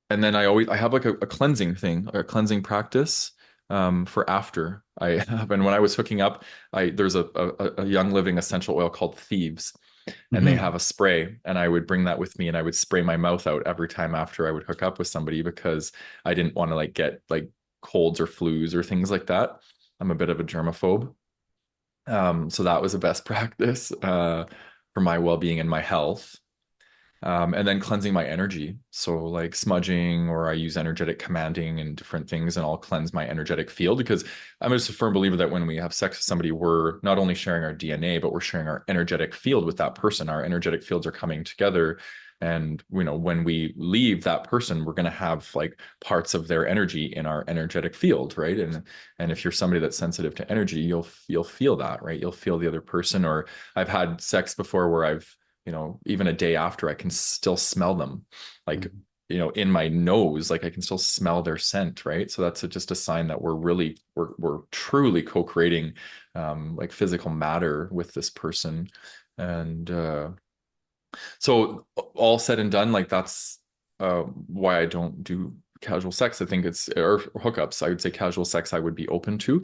I have like a cleansing thing, a cleansing practice for after I have. And when I was hooking up, there's a Young Living essential oil called Thieves, and they have a spray, and I would bring that with me, and I would spray my mouth out every time after I would hook up with somebody, because I didn't want to like get like colds or flus or things like that. I'm a bit of a germaphobe. So that was a best practice for my well-being and my health. And then cleansing my energy. So like smudging, or I use energetic commanding and different things, and I'll cleanse my energetic field, because I'm just a firm believer that when we have sex with somebody, we're not only sharing our DNA, but we're sharing our energetic field with that person. Our energetic fields are coming together. And, when we leave that person, we're going to have like parts of their energy in our energetic field, right? And if you're somebody that's sensitive to energy, you'll feel that, right? You'll feel the other person. Or I've had sex before where I've, even a day after, I can still smell them, like, in my nose, like I can still smell their scent, right? So that's just a sign that we're truly co-creating like physical matter with this person. And so all said and done, like that's why I don't do casual sex. I think or hookups. I would say casual sex I would be open to.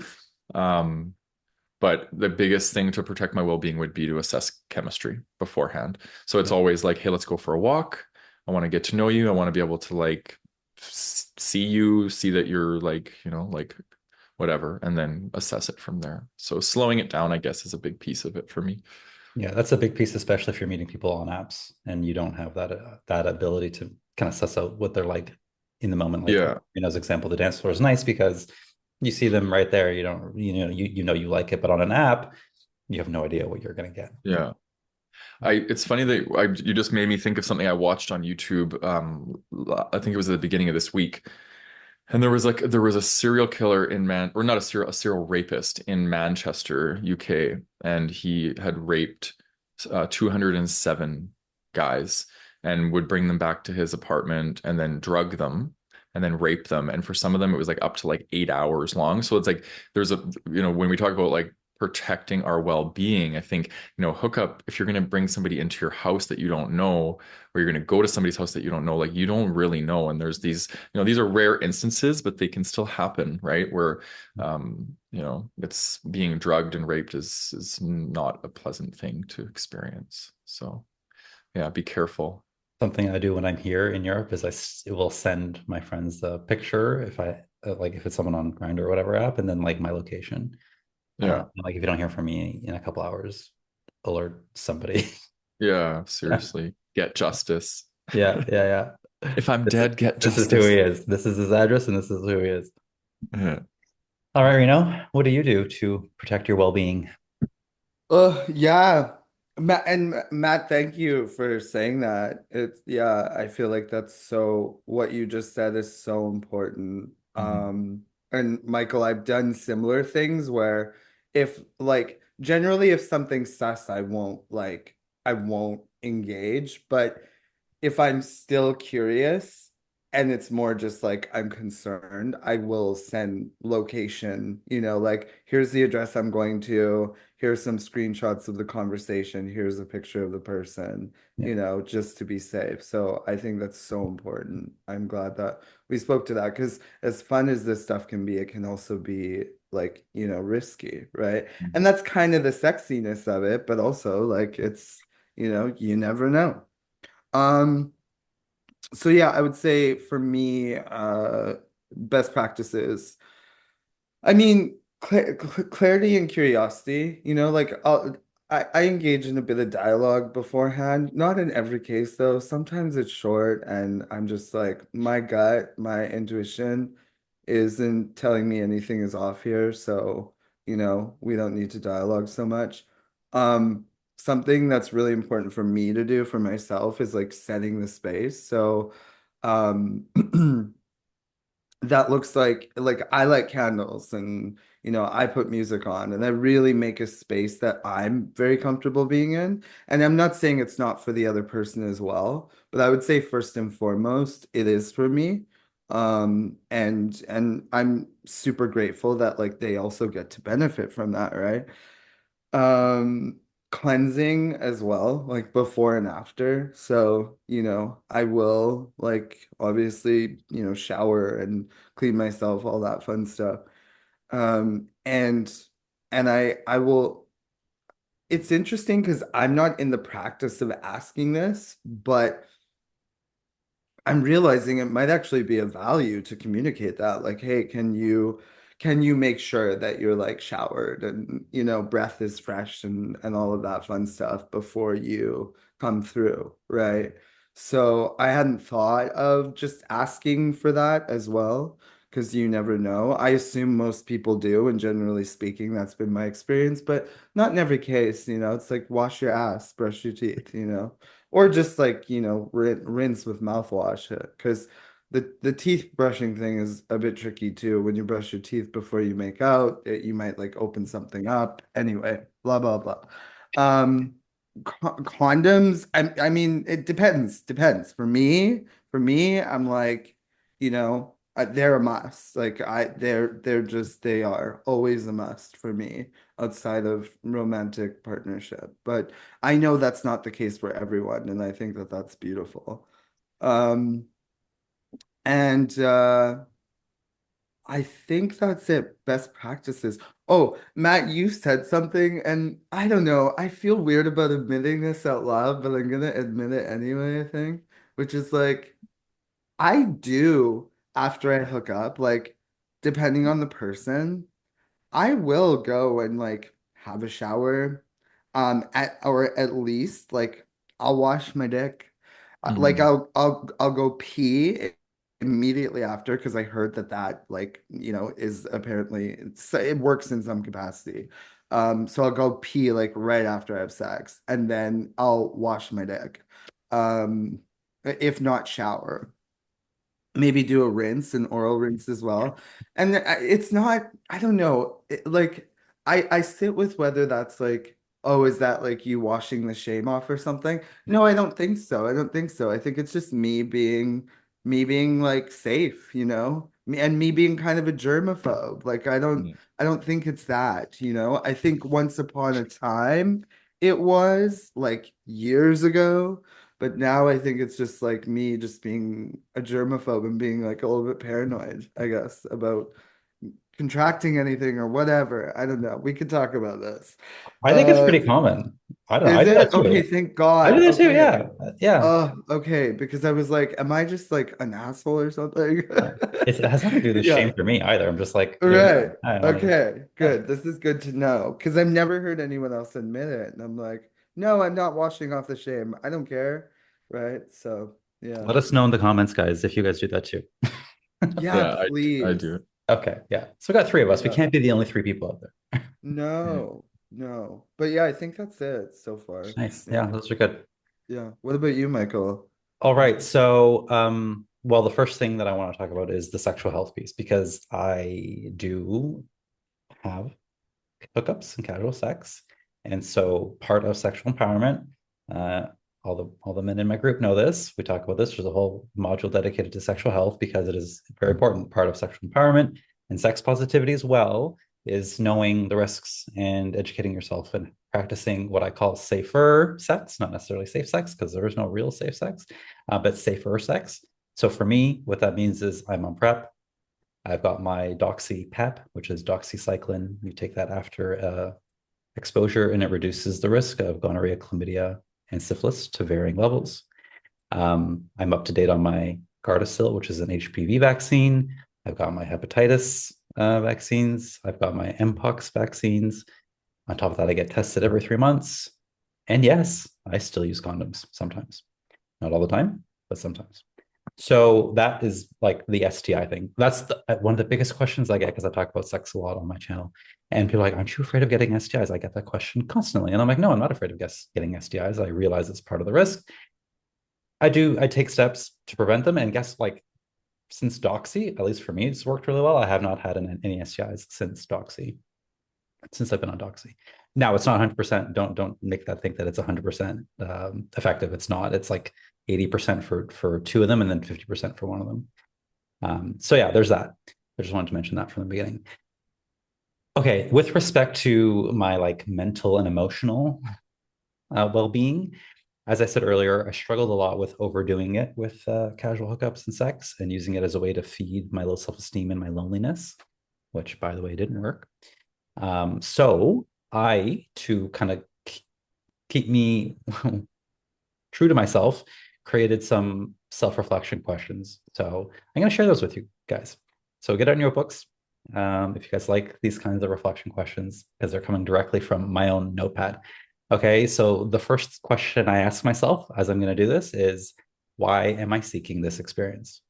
But the biggest thing to protect my well-being would be to assess chemistry beforehand. So it's always like, hey, let's go for a walk. I want to get to know you. I want to be able to like see you, see that you're like, like whatever, and then assess it from there. So slowing it down, I guess, is a big piece of it for me. Yeah, that's a big piece, especially if you're meeting people on apps and you don't have that ability to kind of suss out what they're like in the moment. Like, yeah. as example, the dance floor is nice because you see them right there. You don't, you like it, but on an app, you have no idea what you're going to get. Yeah. It's funny that you just made me think of something I watched on YouTube. I think it was at the beginning of this week. And there was a serial killer or not a serial rapist in Manchester, UK, and he had raped 207 guys. and would bring them back to his apartment and then drug them and then rape them. And for some of them, it was like up to like 8 hours long. So it's like there's a, when we talk about like protecting our well-being, I think, hookup, if you're going to bring somebody into your house that you don't know, or you're going to go to somebody's house that you don't know, like you don't really know. And there's these, these are rare instances, but they can still happen, right? Where, it's being drugged and raped is not a pleasant thing to experience. So yeah, be careful. Something I do when I'm here in Europe is will send my friends the picture if I like if it's someone on Grindr or whatever app, and then like my location. Yeah. Like if you don't hear from me in a couple hours, alert somebody. Yeah, Yeah, seriously. Get justice. yeah, yeah, yeah. If I'm This is dead, get this is who he justice. is. This is his address, and this is who he is. Yeah. All right, Reno, what do you do to protect your well-being? Yeah. Matt, thank you for saying that. It's yeah, I feel like that's so what you just said is so important. Mhm. And Michael, I've done similar things where if like generally if something's sus, I won't engage, but if I'm still curious and it's more just like I'm concerned, I will send location, like here's the address I'm going to, here's some screenshots of the conversation, here's a picture of the person, Yeah. just to be safe. So I think that's so important. I'm glad that we spoke to that because as fun as this stuff can be, it can also be like, risky, right? And that's kind of the sexiness of it, but also like it's, you never know. Um, so yeah, I would say for me, best practices. I mean, clarity and curiosity, like I engage in a bit of dialogue beforehand. Not in every case though. Sometimes it's short and I'm just like, my gut, my intuition isn't telling me anything is off here. So, we don't need to dialogue so much. Something that's really important for me to do for myself is like setting the space. So, um, that looks like I light candles and I put music on and I really make a space that I'm very comfortable being in. And I'm not saying it's not for the other person as well, but I would say first and foremost it is for me. And I'm super grateful that like they also get to benefit from that, right? Um, Cleansing as well, like before and after. So, I will like obviously, shower and clean myself, all that fun stuff. And I will it's interesting because I'm not in the practice of asking this, but I'm realizing it might actually be of value to communicate that. Like, hey, can you make sure that you're like showered and breath is fresh and all of that fun stuff before you come through, right? So I hadn't thought of just asking for that as well, because you never know. I assume most people do, and generally speaking, that's been my experience, but not in every case, it's like wash your ass, brush your teeth. Or just like, rinse with mouthwash because the teeth brushing thing is a bit tricky too. When you brush your teeth before you make out, you might like open something up. Anyway, blah blah blah. Um, condoms, I mean, it depends. For me, I'm like, they're a must. Like they are always a must for me outside of romantic partnership. But I know that's not the case for everyone, and I think that that's beautiful. Um, and I think that's it. Best practices. Oh, Matt, you said something, and I don't know. I feel weird about admitting this out loud, but I'm gonna admit it anyway, I think, which is like I do after I hook up, like depending on the person. I will go and like have a shower, or at least like I'll wash my dick. Like Mhm. I'll go pee immediately after because I heard that like is apparently it works in some capacity. So I'll go pee like right after I have sex, and then I'll wash my dick. Um, if not shower, maybe do a rinse, an oral rinse as well. And it's not, I don't know, like I sit with whether that's like oh, is that like you washing the shame off or something? No, I don't think so. I don't think so. I think it's just me being like safe, and me being kind of a germaphobe. Like I don't think it's that. I think once upon a time it was like years ago, but now I think it's just like me just being a germaphobe and being like a little bit paranoid, I guess, about contracting anything or whatever. I don't know. We could talk about this. I think it's Uh, pretty common. I don't know. I is do that it? Okay, too. thank I do God. that too. Okay. Yeah. Yeah. Okay, because I was like, am I just like an asshole or something? It has nothing to do with shame Yeah. for me either. I'm just like, Right. I don't know. Okay, Yeah. good. This is good to know because I've never heard anyone else admit it. And I'm like, no, I'm not washing off the shame. I don't care. Right. So, yeah. Let us know in the comments, guys, if you guys do that too. Yeah, Yeah, I please. do. Okay. Yeah. So we got three of us. We Yeah. can't be the only three people out there. No, no. But yeah, I think that's it so far. Nice. Yeah. Yeah. Those are good. Yeah. What about you, Michael? All right. So, well, the first thing that I want to talk about is the sexual health piece because I do have hookups and casual sex. And so part of sexual empowerment, uh, all the men in my group know this. We talk about this. There's a whole module dedicated to sexual health because it is a very important part of sexual empowerment and sex positivity as well is knowing the risks and educating yourself and practicing what I call safer sex, not necessarily safe sex because there is no real safe sex, but safer sex. So for me, what that means is I'm on PrEP. I've got my Doxy PEP, which is doxycycline. You take that after exposure, and it reduces the risk of gonorrhea, chlamydia, and syphilis to varying levels. I'm up to date on my Gardasil, which is an HPV vaccine. I've got my hepatitis vaccines. I've got my Mpox vaccines. On top of that, I get tested every 3 months. And yes, I still use condoms sometimes. Not all the time, but sometimes. So that is like the STI thing. That's one of the biggest questions I get because I talk about sex a lot on my channel. And people are like, aren't you afraid of getting STIs? I get that question constantly. And I'm like, no, I'm not afraid of getting STIs. I realize it's part of the risk. I take steps to prevent them. And guess like since Doxy, at least for me, it's worked really well. I have not had any STIs since Doxy, since I've been on Doxy. Now it's not 100%. Don't make that think that it's 100% effective. It's not. It's like 80% for two of them and then 50% for one of them. So yeah, there's that. I just wanted to mention that from the beginning. Okay, with respect to my like mental and emotional well-being, as I said earlier, I struggled a lot with overdoing it with casual hookups and sex and using it as a way to feed my low self-esteem and my loneliness, which by the way didn't work. So I, to kind of keep me true to myself, created some self-reflection questions. So I'm going to share those with you guys. So get out your notebooks if you guys like these kinds of reflection questions, because they're coming directly from my own notepad. Okay, so the first question I ask myself as I'm going to do this is, why am I seeking this experience?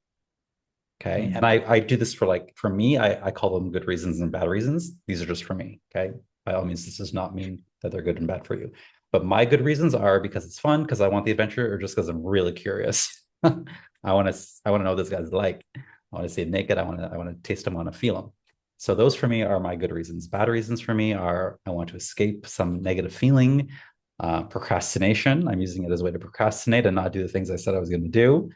Okay, and I do this for me, I call them good reasons and bad reasons. These are just for me. Okay, by all means, this does not mean that they're good and bad for you. But my good reasons are because it's fun, because I want the adventure, or just because I'm really curious. I want to know what this guy's like. I want to see him naked. I want to taste him. I want to feel him. So those for me are my good reasons. Bad reasons for me are I want to escape some negative feeling, procrastination. I'm using it as a way to procrastinate and not do the things I said I was going to do.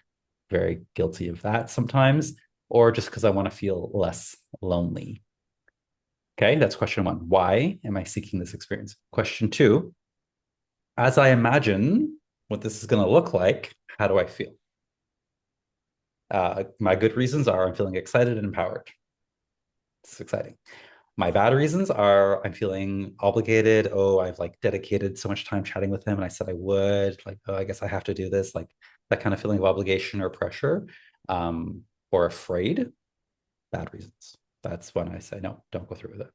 Very guilty of that sometimes, or just because I want to feel less lonely. Okay, that's question one. Why am I seeking this experience? Question two, as I imagine what this is going to look like, how do I feel? My good reasons are I'm feeling excited and empowered. It's exciting. My bad reasons are I'm feeling obligated. Oh, I've like dedicated so much time chatting with him and I said I would. Like, oh, I guess I have to do this. Like that kind of feeling of obligation or pressure, or afraid. Bad reasons. That's when I say, no, don't go through with it.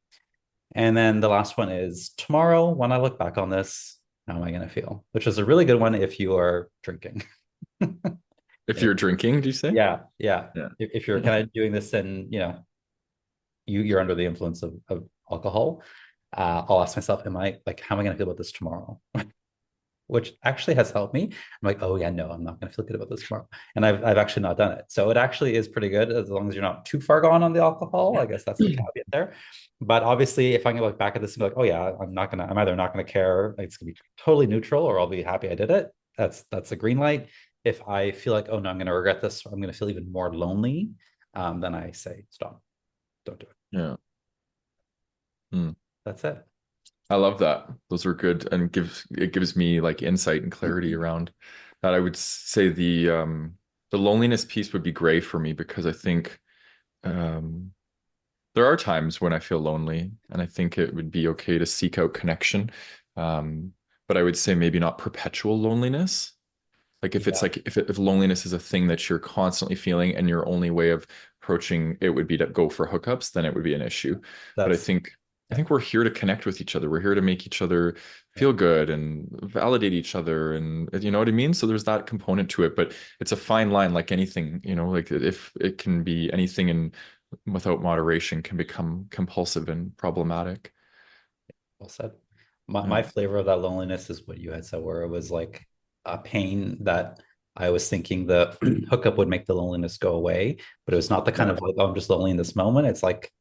And then the last one is tomorrow, when I look back on this, how am I going to feel? Which is a really good one if you are drinking. If you're drinking, do you say? Yeah, yeah. Yeah. If you're kind of doing this and you're under the influence of alcohol, I'll ask myself, how am I going to feel about this tomorrow? which actually has helped me. I'm like, oh yeah, no, I'm not going to feel good about this tomorrow. And I've actually not done it. So it actually is pretty good as long as you're not too far gone on the alcohol. I guess that's the caveat there. But obviously, if I can look back at this and be like, oh yeah, I'm either not gonna care, like, it's gonna be totally neutral, or I'll be happy I did it. That's a green light. If I feel like, oh no, I'm gonna regret this, or I'm gonna feel even more lonely, then I say stop, don't do it. Yeah. Hmm. That's it. I love that. Those are good and it gives me like insight and clarity around that. I would say the loneliness piece would be gray for me because I think um there are times when I feel lonely and I think it would be okay to seek out connection. Um, but I would say maybe not perpetual loneliness. Like if it's Yeah, like if loneliness is a thing that you're constantly feeling and your only way of approaching it would be to go for hookups, then it would be an issue. But that's I yeah, think we're here to connect with each other. We're here to make each other yeah. feel good and validate each other, and you know what I mean? So there's that component to it, but it's a fine line like anything, you know, like if it can be anything and without moderation can become compulsive and problematic. Well said. My Yeah. flavor of that loneliness is what you had said, where it was like a pain that I was thinking the hookup would make the loneliness go away, but it was not the kind Yeah. of like, oh, I'm just lonely in this moment. It's like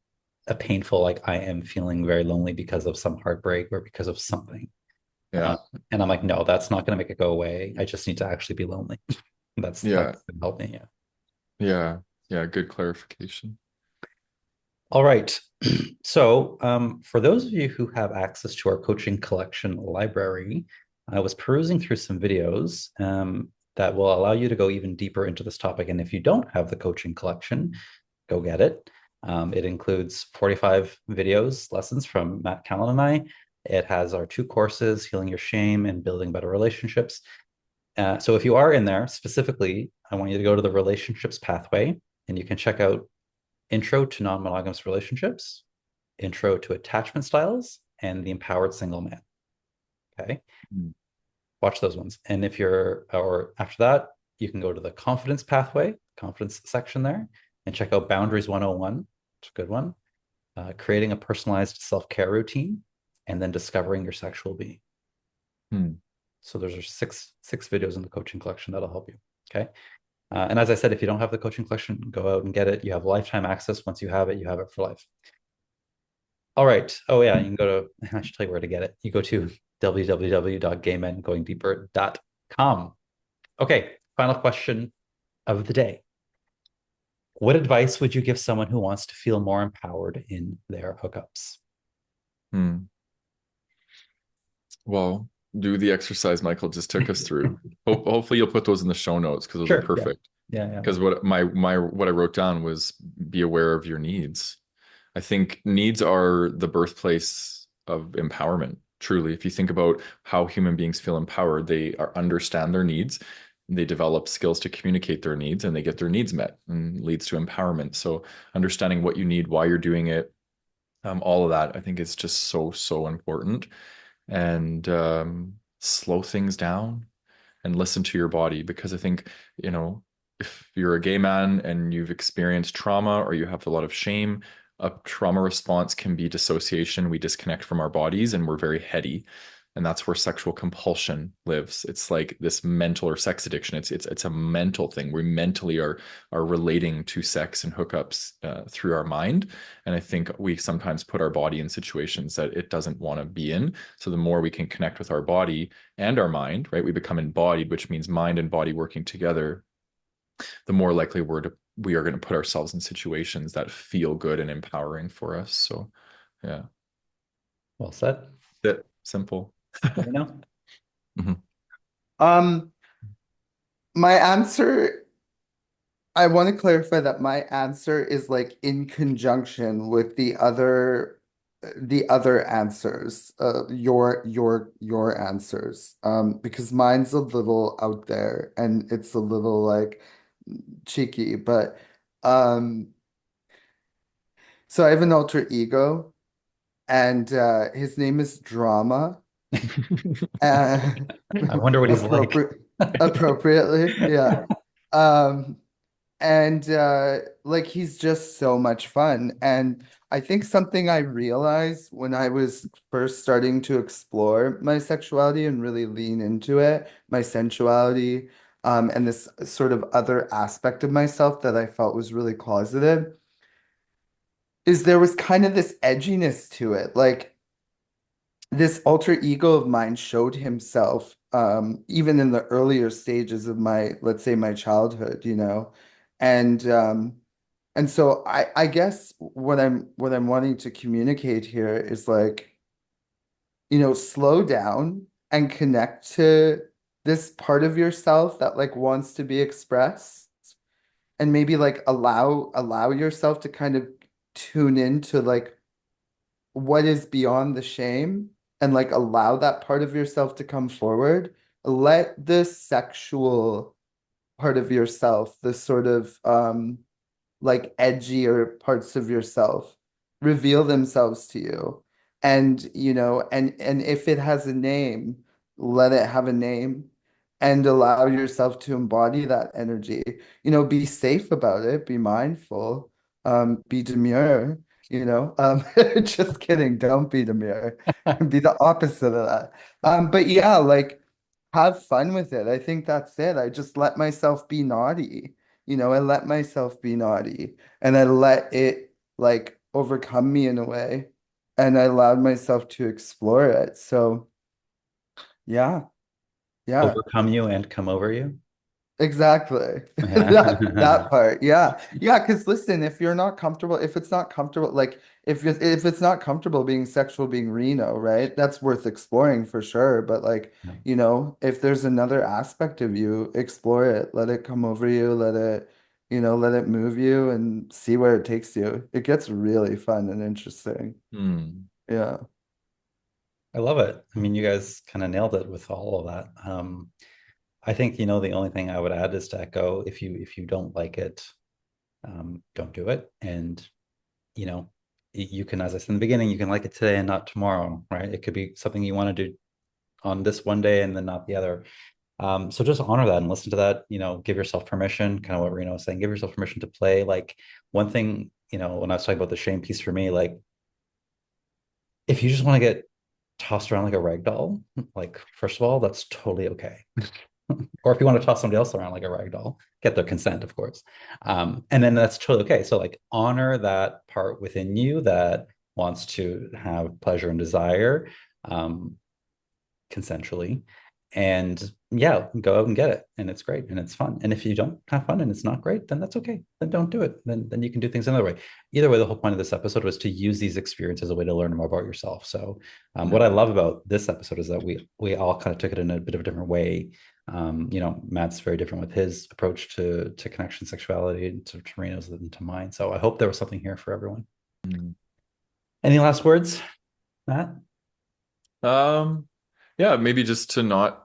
a painful, like I am feeling very lonely because of some heartbreak or because of something. Uh, Yeah. and I'm like, no, that's not going to make it go away. I just need to actually be lonely. That's Yeah. gonna help me. Yeah. Yeah. Yeah. Good clarification. All right. So, for those of you who have access to our coaching collection library, I was perusing through some videos that will allow you to go even deeper into this topic. And if you don't have the coaching collection, go get it. It includes 45 videos, lessons from Matt Callan and I. It has our two courses, Healing Your Shame and Building Better Relationships. So if you are in there specifically, I want you to go to the relationships pathway and you can check out Intro to Non-Monogamous Relationships, Intro to Attachment Styles, and The Empowered Single Man. Okay. Mm. Watch those ones. And if you're, or after that, you can go to the confidence pathway, confidence section there, and check out Boundaries 101. It's a good one. Creating a personalized self-care routine, and then discovering your sexual being. Hmm. So there's six videos in the coaching collection that'll help you. Okay. And as I said, if you don't have the coaching collection, go out and get it. You have lifetime access. Once you have it for life. All right. Oh yeah, you can go to, I should tell you where to get it. You go to www.gaymengoingdeeper.com. Okay, final question of the day. What advice would you give someone who wants to feel more empowered in their hookups? Hmm. Well, do the exercise Michael just took us through. Hopefully you'll put those in the show notes because those are Sure. Yeah. perfect. Yeah. Yeah. Because what I wrote down was be aware of your needs. I think needs are the birthplace of empowerment. Truly, if you think about how human beings feel empowered, understand their needs, they develop skills to communicate their needs, and they get their needs met, and leads to empowerment. So, understanding what you need, why you're doing it, all of that, I think is just so important. And slow things down and listen to your body because I think, you know, if you're a gay man and you've experienced trauma or you have a lot of shame, a trauma response can be dissociation. We disconnect from our bodies and we're very heady. And that's where sexual compulsion lives. It's like this mental or sex addiction. It's a mental thing. We mentally are relating to sex and hookups through our mind. And I think we sometimes put our body in situations that it doesn't want to be in. So the more we can connect with our body and our mind, right? We become embodied, which means mind and body working together, the more likely we are going to put ourselves in situations that feel good and empowering for us. So yeah, Well said. that simple. Let me know. Mhm. Um, my answer, I want to clarify that my answer is like in conjunction with the other answers, your answers. Because mine's a little out there and it's a little like cheeky, but um, so I have an alter ego and his name is Drama. Uh, I wonder what he's like. appropriate appropriately, yeah. Um And like he's just so much fun. And I think something I realized when I was first starting to explore my sexuality and really lean into it, my sensuality, and this sort of other aspect of myself that I felt was really closeted, is there was kind of this edginess to it. Like this alter ego of mine showed himself even in the earlier stages of my, let's say, my childhood, you know. And and so I guess what I'm wanting to communicate here is like, you know, slow down and connect to this part of yourself that like wants to be expressed, and maybe like allow yourself to kind of tune into like what is beyond the shame, and like allow that part of yourself to come forward. Let the sexual part of yourself, the sort of like edgier parts of yourself reveal themselves to you. And you know, and if it has a name, let it have a name, and allow yourself to embody that energy. You know, be safe about it, be mindful, be demure, you know. Just kidding, don't be demure. Be the opposite of that. But yeah, like have fun with it. I think that's it. I just let myself be naughty. You know, I let myself be naughty, and I let it like overcome me in a way, and I allowed myself to explore it. So yeah, yeah. Overcome you and come over you. Exactly. Yeah. That part. Yeah. Yeah, because listen, if you're not comfortable, if it's not comfortable, like if it's not comfortable being sexual, being Reno, right? That's worth exploring for sure. But like, you know, if there's another aspect of you, explore it. Let it come over you, let it, you know, let it move you and see where it takes you. It gets really fun and interesting. Hmm. Yeah. I love it. I mean, you guys kind of nailed it with all of that. I think, you know, the only thing I would add is to echo, if you don't like it, don't do it. And, you know, you can, as I said in the beginning, you can like it today and not tomorrow, right? It could be something you want to do on this one day and then not the other. So just honor that and listen to that, you know, give yourself permission, kind of what Reno was saying, give yourself permission to play. Like one thing, you know, when I was talking about the shame piece for me, like if you just want to get tossed around like a rag doll, like first of all, that's totally okay. Or if you want to toss somebody else around like a rag doll, get their consent, of course. And then that's totally okay. So like honor that part within you that wants to have pleasure and desire. Consensually, and yeah, go out and get it, and it's great and it's fun. And if you don't have fun and it's not great, then that's okay, then don't do it. Then you can do things another way. Either way, the whole point of this episode was to use these experiences as a way to learn more about yourself. So Yeah. what I love about this episode is that we all kind of took it in a bit of a different way. You know, Matt's very different with his approach to connection, sexuality, to Torino's than to mine. So I hope there was something here for everyone. Hmm. Any last words, Matt? Um, yeah, maybe just to not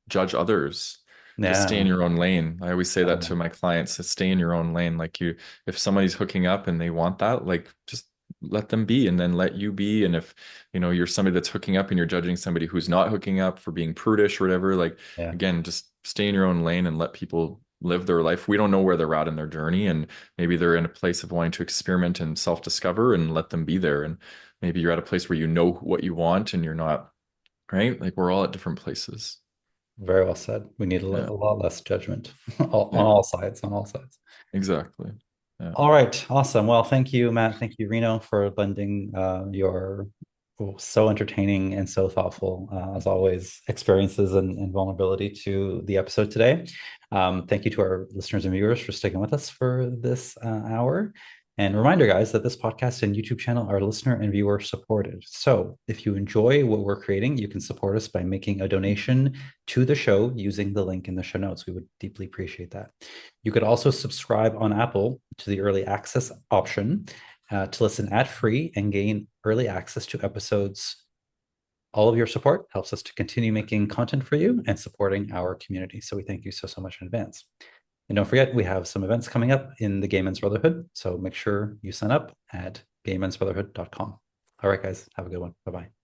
judge others. Just stay in Yeah. your own lane. I always say that to my clients, to stay in your own lane. Like you, if somebody's hooking up and they want that, like just let them be and then let you be. And if, you know, you're somebody that's hooking up and you're judging somebody who's not hooking up for being prudish or whatever, like Yeah. again, just stay in your own lane and let people live their life. We don't know where they're at in their journey, and maybe they're in a place of wanting to experiment and self-discover, and let them be there. And maybe you're at a place where you know what you want and you're not, right? Like we're all at different places. Very well said. We need Yeah. a lot less judgment on Yeah, all sides, on all sides. exactly. Yeah. All right, awesome. Well, thank you, Matt. Thank you, Reno, for lending your so entertaining and so thoughtful, as always, experiences and vulnerability to the episode today. Thank you to our listeners and viewers for sticking with us for this hour. And reminder, guys, that this podcast and YouTube channel are listener and viewer supported. So if you enjoy what we're creating, you can support us by making a donation to the show using the link in the show notes. We would deeply appreciate that. You could also subscribe on Apple to the early access option to listen ad free and gain early access to episodes. All of your support helps us to continue making content for you and supporting our community. So we thank you so, so much in advance. And don't forget, we have some events coming up in the Gay Men's Brotherhood. So make sure you sign up at gaymensbrotherhood.com. All right, guys, have a good one. Bye bye.